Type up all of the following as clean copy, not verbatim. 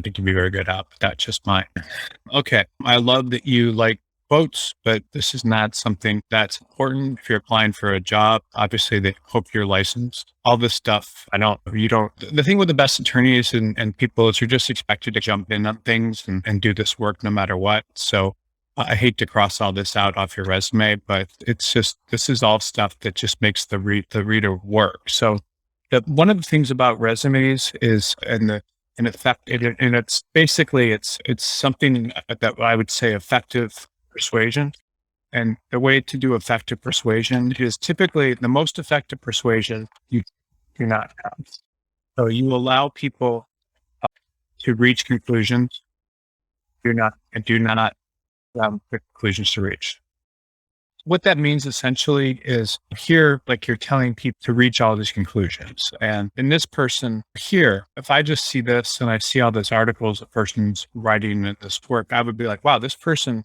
think you'd be very good at, but that's just mine. Okay. I love that you like quotes, but this is not something that's important if you're applying for a job. Obviously, they hope you're licensed. All this stuff, the thing with the best attorneys and people is you're just expected to jump in on things and do this work no matter what. So I hate to cross all this out off your resume, but this is all stuff that just makes the reader work. So one of the things about resumes is, in effect, and it's basically, it's something that I would say effective persuasion. And the way to do effective persuasion is typically the most effective persuasion you do not have. So you allow people to reach conclusions, do not conclusions to reach. What that means essentially is here, like you're telling people to reach all these conclusions. And in this person here, if I just see this and I see all these articles the person's writing in this work, I would be like, wow, this person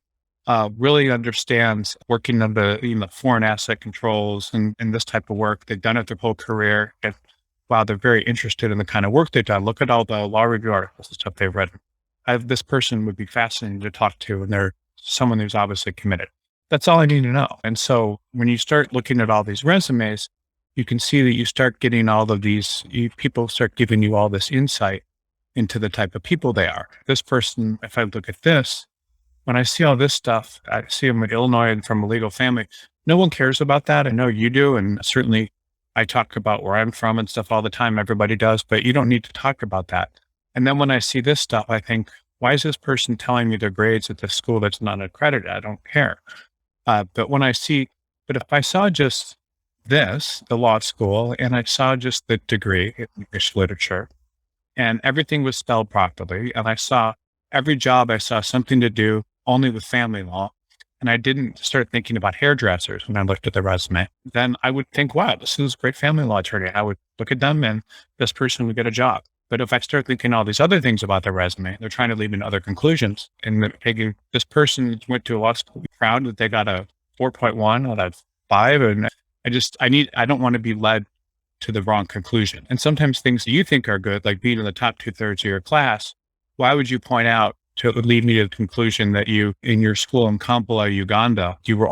really understands working on the foreign asset controls and this type of work. They've done it their whole career. And wow, they're very interested in the kind of work they've done. Look at all the law review articles and stuff they've read. This person would be fascinating to talk to, and they're someone who's obviously committed. That's all I need to know. And so when you start looking at all these resumes, you can see that you start getting all of these, people start giving you all this insight into the type of people they are. This person, if I look at this, when I see all this stuff, I see them in Illinois and from a legal family. No one cares about that. I know you do. And certainly I talk about where I'm from and stuff all the time. Everybody does, but you don't need to talk about that. And then when I see this stuff, I think, why is this person telling me their grades at this school that's not accredited? I don't care. But if I saw just this, the law school, and I saw just the degree in English literature, and everything was spelled properly, and I saw every job I saw something to do only with family law, and I didn't start thinking about hairdressers when I looked at the resume, then I would think, wow, this is a great family law attorney. I would look at them and this person would get a job. But if I start thinking all these other things about their resume, they're trying to lead in other conclusions. And this person went to a law school, proud that they got a 4.1 out of 5. And I don't want to be led to the wrong conclusion. And sometimes things that you think are good, like being in the top 2/3 of your class, why would you point out to lead me to the conclusion that you, in your school in Kampala, Uganda, you were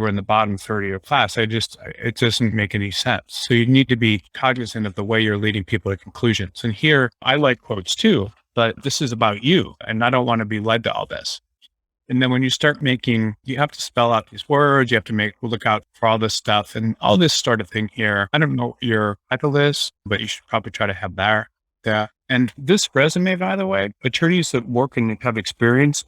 in the bottom third of your class? It doesn't make any sense. So you need to be cognizant of the way you're leading people to conclusions. And here, I like quotes too, but this is about you, and I don't want to be led to all this. And then when you start you have to spell out these words, you have to look out for all this stuff and all this sort of thing here. I don't know what your title is, but you should probably try to have there. And this resume, by the way, attorneys that work and have experience.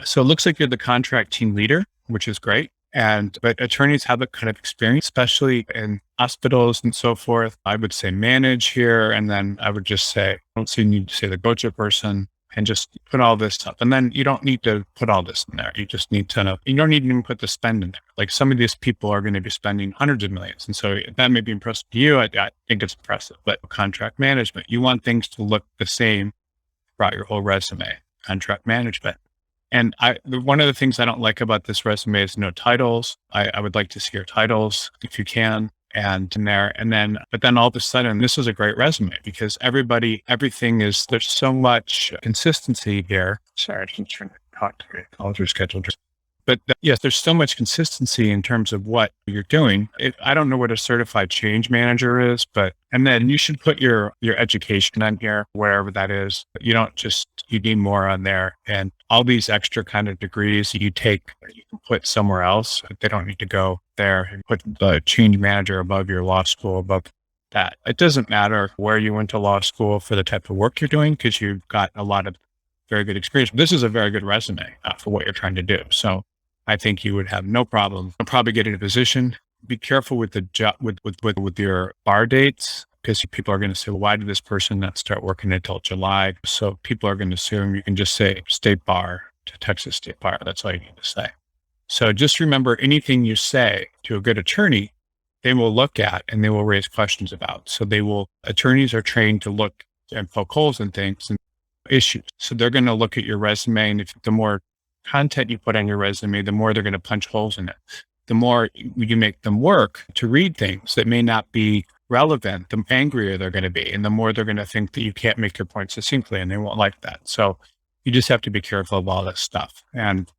So it looks like you're the contract team leader, which is great. But attorneys have that kind of experience, especially in hospitals and so forth. I would say manage here. And then I would just say, I don't see you need to say the go-to person and just put all this stuff. And then you don't need to put all this in there. You just need to know, you don't need to even put the spend in there. Like some of these people are going to be spending hundreds of millions. And so that may be impressive to you. I think it's impressive, but contract management, you want things to look the same throughout your whole resume, contract management. And one of the things I don't like about this resume is no titles. I would like to see your titles if you can. But then all of a sudden, this is a great resume because there's so much consistency here. Sorry, I didn't turn the talk to your college schedule. But yes, there's so much consistency in terms of what you're doing. I don't know what a certified change manager is, and then you should put your education on here, wherever that is. You need more on there. And all these extra kind of degrees that you take, you can put somewhere else. They don't need to go there. And put the change manager above your law school, above that. It doesn't matter where you went to law school for the type of work you're doing, because you've got a lot of very good experience. This is a very good resume for what you're trying to do. So I think you would have no problem. You'll probably get in a position. Be careful with the job, with your bar dates, because people are going to say, well, why did this person not start working until July? So people are going to assume you can just say state bar to Texas State Bar. That's all you need to say. So just remember, anything you say to a good attorney, they will look at and they will raise questions about. So attorneys are trained to look and poke holes in things and issues. So they're going to look at your resume, and the more content you put on your resume, the more they're going to punch holes in it. The more you make them work to read things that may not be relevant, the angrier they're going to be. And the more they're going to think that you can't make your point succinctly and they won't like that. So you just have to be careful of all this stuff. And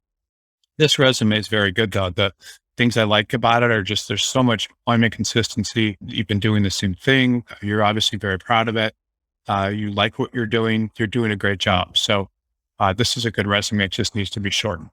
this resume is very good though. The things I like about it are just there's so much employment consistency. You've been doing the same thing. You're obviously very proud of it. You like what you're doing. You're doing a great job. So this is a good resume. It just needs to be shortened.